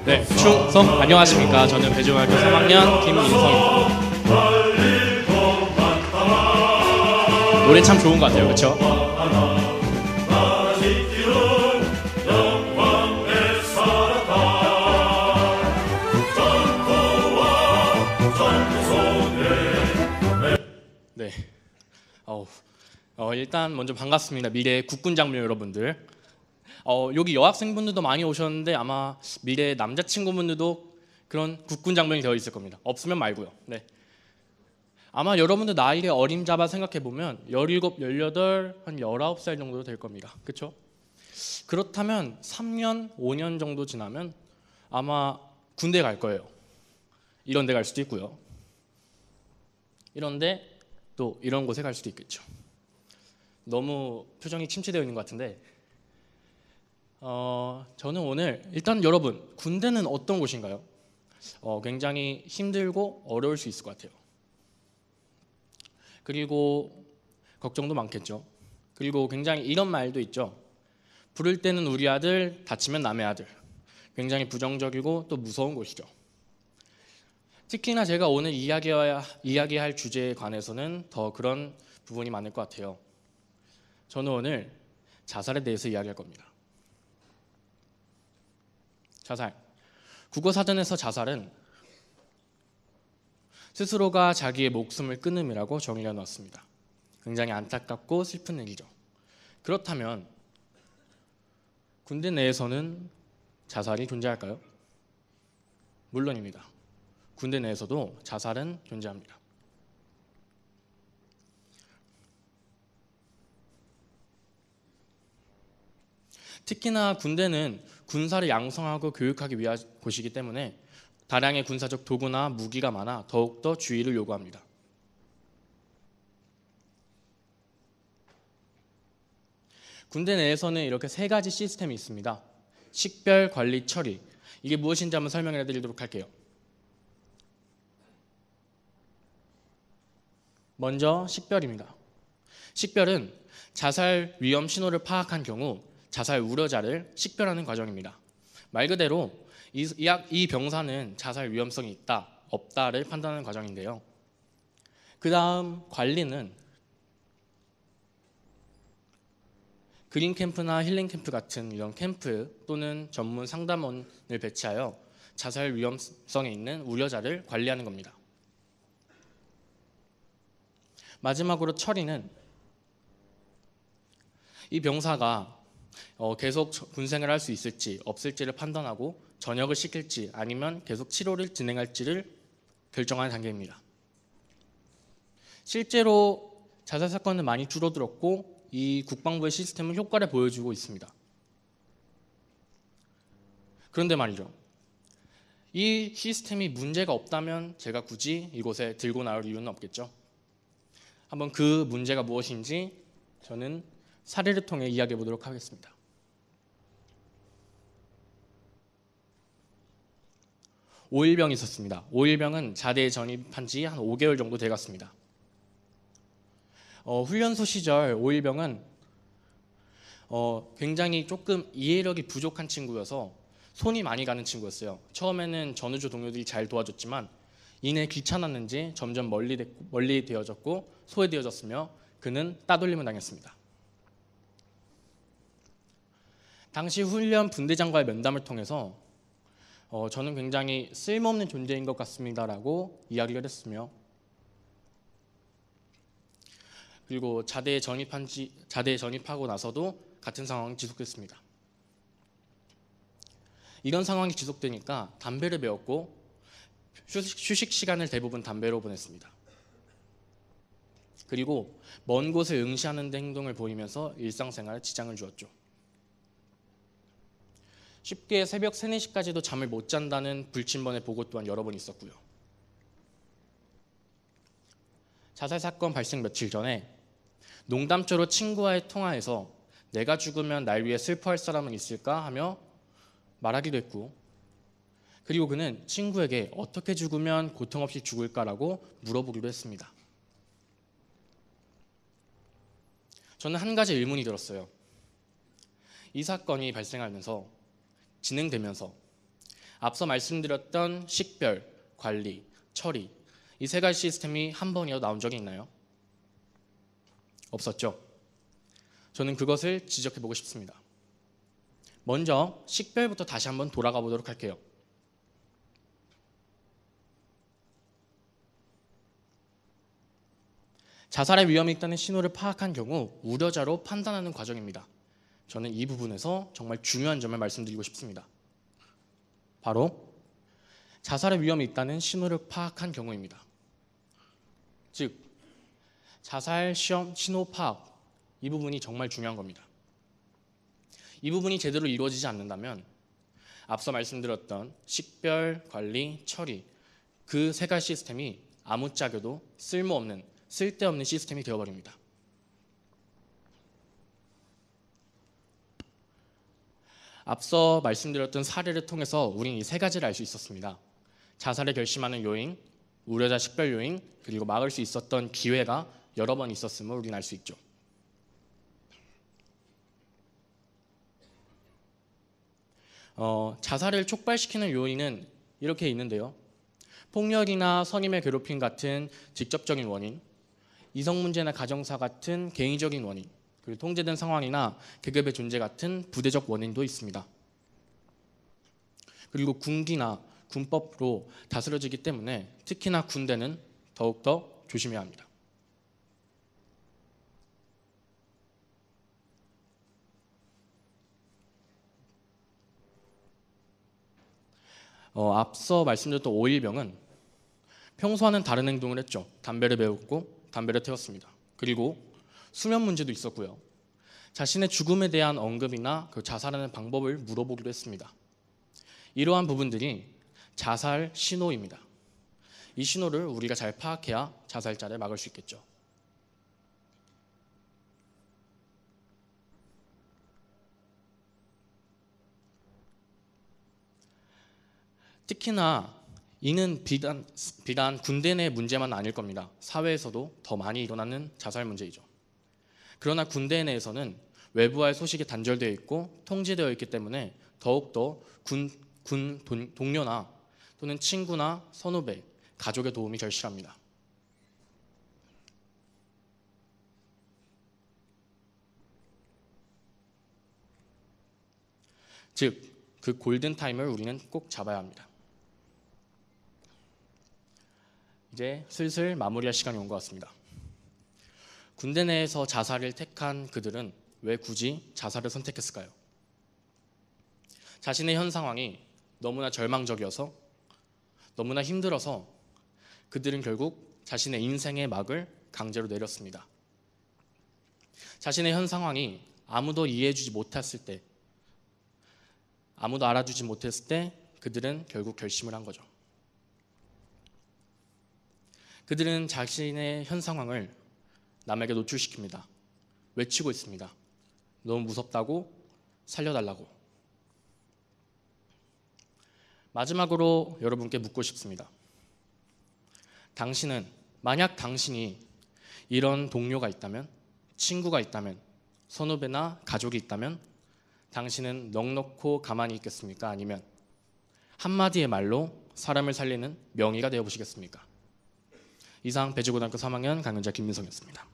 네, 충성 안녕하십니까. 저는 배주중학교 3학년 김민성입니다. 노래 참 좋은 것 같아요, 그렇죠? 네, 일단 먼저 반갑습니다. 미래 국군 장병 여러분들. 여기 여학생분들도 많이 오셨는데 아마 미래 남자친구분들도 그런 국군 장병이 되어 있을 겁니다. 없으면 말고요. 네. 아마 여러분들 나이를 어림잡아 생각해보면 17, 18, 한 19살 정도 될 겁니다. 그렇죠? 그렇다면 3년, 5년 정도 지나면 아마 군대 갈 거예요. 이런 데 갈 수도 있고요. 이런데 또 이런 곳에 갈 수도 있겠죠. 너무 표정이 침체되어 있는 것 같은데 저는 오늘 일단 여러분 군대는 어떤 곳인가요? 굉장히 힘들고 어려울 수 있을 것 같아요. 그리고 걱정도 많겠죠. 그리고 굉장히 이런 말도 있죠. 부를 때는 우리 아들, 다치면 남의 아들. 굉장히 부정적이고 또 무서운 곳이죠. 특히나 제가 오늘 이야기할 주제에 관해서는 더 그런 부분이 많을 것 같아요. 저는 오늘 자살에 대해서 이야기할 겁니다. 자살. 국어사전에서 자살은 스스로가 자기의 목숨을 끊음이라고 정의해 놓았습니다. 굉장히 안타깝고 슬픈 일이죠. 그렇다면 군대 내에서는 자살이 존재할까요? 물론입니다. 군대 내에서도 자살은 존재합니다. 특히나 군대는 군사를 양성하고 교육하기 위한 곳이기 때문에 다량의 군사적 도구나 무기가 많아 더욱더 주의를 요구합니다. 군대 내에서는 이렇게 세 가지 시스템이 있습니다. 식별, 관리, 처리. 이게 무엇인지 한번 설명해 드리도록 할게요. 먼저 식별입니다. 식별은 자살 위험 신호를 파악한 경우 자살 우려자를 식별하는 과정입니다. 말 그대로 이 병사는 자살 위험성이 있다, 없다를 판단하는 과정인데요. 그 다음 관리는 그린 캠프나 힐링 캠프 같은 이런 캠프 또는 전문 상담원을 배치하여 자살 위험성에 있는 우려자를 관리하는 겁니다. 마지막으로 처리는 이 병사가 계속 군생활을 할 수 있을지 없을지를 판단하고 전역을 시킬지 아니면 계속 치료를 진행할지를 결정하는 단계입니다. 실제로 자살 사건은 많이 줄어들었고 이 국방부의 시스템은 효과를 보여주고 있습니다. 그런데 말이죠. 이 시스템이 문제가 없다면 제가 굳이 이곳에 들고 나올 이유는 없겠죠. 한번 그 문제가 무엇인지 저는 사례를 통해 이야기해 보도록 하겠습니다. 5일병이 있었습니다. 5일병은 자대에 전입한 지 한 5개월 정도 돼갔습니다. 훈련소 시절 5일병은 굉장히 조금 이해력이 부족한 친구여서 손이 많이 가는 친구였어요. 처음에는 전우조 동료들이 잘 도와줬지만 이내 귀찮았는지 점점 멀리 되어졌고 소외되어졌으며 그는 따돌림을 당했습니다. 당시 훈련 분대장과의 면담을 통해서 저는 굉장히 쓸모없는 존재인 것 같습니다라고 이야기를 했으며 그리고 자대에 전입하고 나서도 같은 상황이 지속됐습니다. 이런 상황이 지속되니까 담배를 배웠고 휴식 시간을 대부분 담배로 보냈습니다. 그리고 먼 곳을 응시하는 데 행동을 보이면서 일상생활에 지장을 주었죠. 쉽게 새벽 3, 4시까지도 잠을 못 잔다는 불침번의 보고 또한 여러 번 있었고요. 자살 사건 발생 며칠 전에 농담조로 친구와의 통화에서 내가 죽으면 날 위해 슬퍼할 사람은 있을까 하며 말하기도 했고 그리고 그는 친구에게 어떻게 죽으면 고통 없이 죽을까라고 물어보기도 했습니다. 저는 한 가지 의문이 들었어요. 이 사건이 발생하면서 진행되면서 앞서 말씀드렸던 식별, 관리, 처리 이 세 가지 시스템이 한 번이라도 나온 적이 있나요? 없었죠. 저는 그것을 지적해 보고 싶습니다. 먼저 식별부터 다시 한번 돌아가 보도록 할게요. 자살의 위험이 있다는 신호를 파악한 경우 우려자로 판단하는 과정입니다. 저는 이 부분에서 정말 중요한 점을 말씀드리고 싶습니다. 바로 자살의 위험이 있다는 신호를 파악한 경우입니다. 즉, 자살 시험 신호 파악, 이 부분이 정말 중요한 겁니다. 이 부분이 제대로 이루어지지 않는다면 앞서 말씀드렸던 식별, 관리, 처리 그 세 가지 시스템이 아무짝에도 쓸데없는 시스템이 되어버립니다. 앞서 말씀드렸던 사례를 통해서 우리는 이 세 가지를 알 수 있었습니다. 자살을 결심하는 요인, 우려자 식별 요인, 그리고 막을 수 있었던 기회가 여러 번 있었음을 우리는 알 수 있죠. 자살을 촉발시키는 요인은 이렇게 있는데요. 폭력이나 성인의 괴롭힘 같은 직접적인 원인, 이성 문제나 가정사 같은 개인적인 원인, 그리고 통제된 상황이나 계급의 존재 같은 부대적 원인도 있습니다. 그리고 군기나 군법으로 다스려지기 때문에 특히나 군대는 더욱더 조심해야 합니다. 앞서 말씀드렸던 5.1병은 평소와는 다른 행동을 했죠. 담배를 배웠고 담배를 태웠습니다. 그리고 수면 문제도 있었고요. 자신의 죽음에 대한 언급이나 그 자살하는 방법을 물어보기도 했습니다. 이러한 부분들이 자살 신호입니다. 이 신호를 우리가 잘 파악해야 자살자를 막을 수 있겠죠. 특히나 이는 비단 군대 내 문제만 아닐 겁니다. 사회에서도 더 많이 일어나는 자살 문제이죠. 그러나 군대 내에서는 외부와의 소식이 단절되어 있고 통제되어 있기 때문에 더욱더 군 동료나 또는 친구나 선후배, 가족의 도움이 절실합니다. 즉, 그 골든타임을 우리는 꼭 잡아야 합니다. 이제 슬슬 마무리할 시간이 온 것 같습니다. 군대 내에서 자살을 택한 그들은 왜 굳이 자살을 선택했을까요? 자신의 현 상황이 너무나 절망적이어서, 너무나 힘들어서 그들은 결국 자신의 인생의 막을 강제로 내렸습니다. 자신의 현 상황이 아무도 이해해주지 못했을 때, 아무도 알아주지 못했을 때 그들은 결국 결심을 한 거죠. 그들은 자신의 현 상황을 남에게 노출시킵니다. 외치고 있습니다. 너무 무섭다고, 살려달라고. 마지막으로 여러분께 묻고 싶습니다. 만약 당신이 이런 동료가 있다면, 친구가 있다면, 선후배나 가족이 있다면 당신은 넋놓고 가만히 있겠습니까? 아니면 한마디의 말로 사람을 살리는 명의가 되어보시겠습니까? 이상 배주고등학교 3학년 강연자 김민성이었습니다.